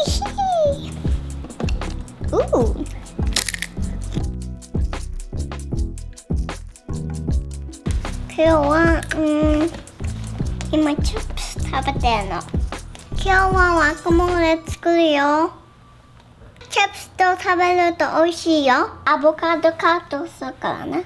いしい。今日は今チップス食べてるの。今日はワカモレ作るよ。チップスと食べると美味しいよ。アボカドカットするからね。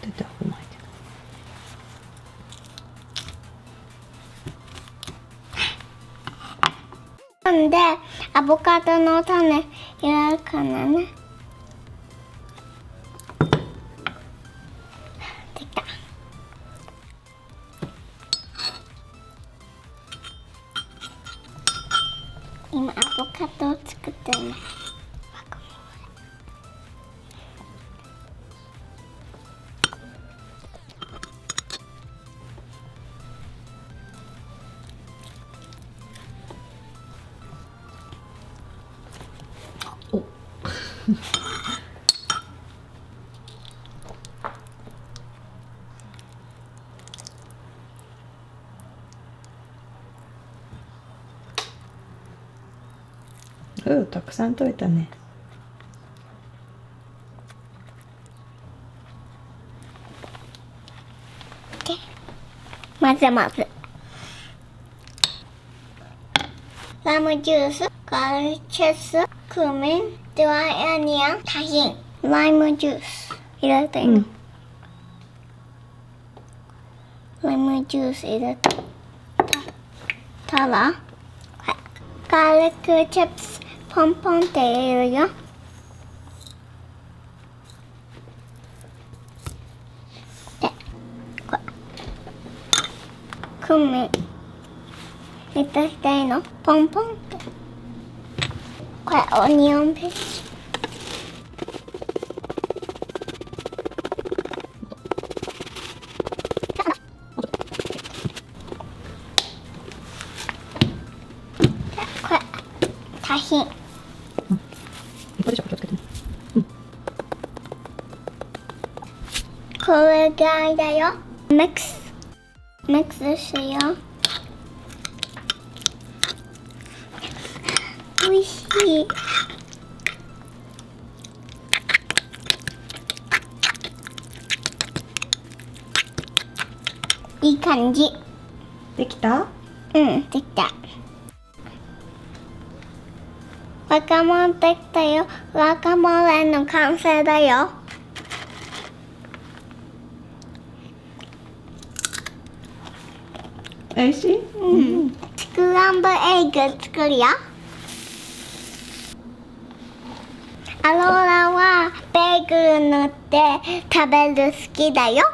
出て危ないけど。なんでアボカドの種入れるからね。できた。今アボカドを作ってるね。おたくさん取れたね。混ぜ混ぜ。ラムジュース、ガーリックチェス、クミン、ドライアニアン、タヒン、ライムジュース入れていいの、ライムジュース入れたら、ガーリックチップスポンポンって入れるよ。で、これクミン入れていいの、ポンポンって。これオニオンペースト。これタヒン。いっぱいでしょ、気をつけてね。これぐらいだよ。ミックスしよう。美味しい。いい感じ。できた？できた。ワカモレできたよ。ワカモレの完成だよ。おいしい？スクランブルエッグ作るよ。アローラはベーグル塗って食べる好きだよ。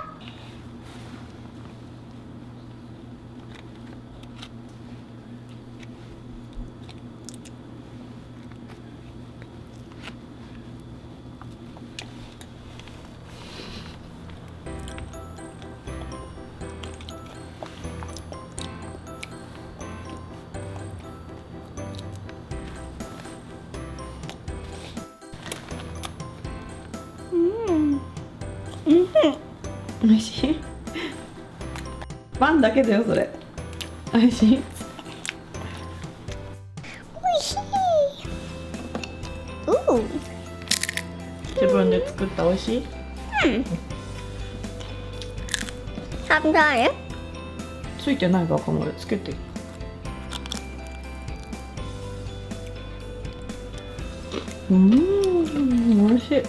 おいしい？パンだけだよそれ。おいしい？おいしい。自分で作ったおいしい？食べたい？ついてないワカモレつけて。おいしい。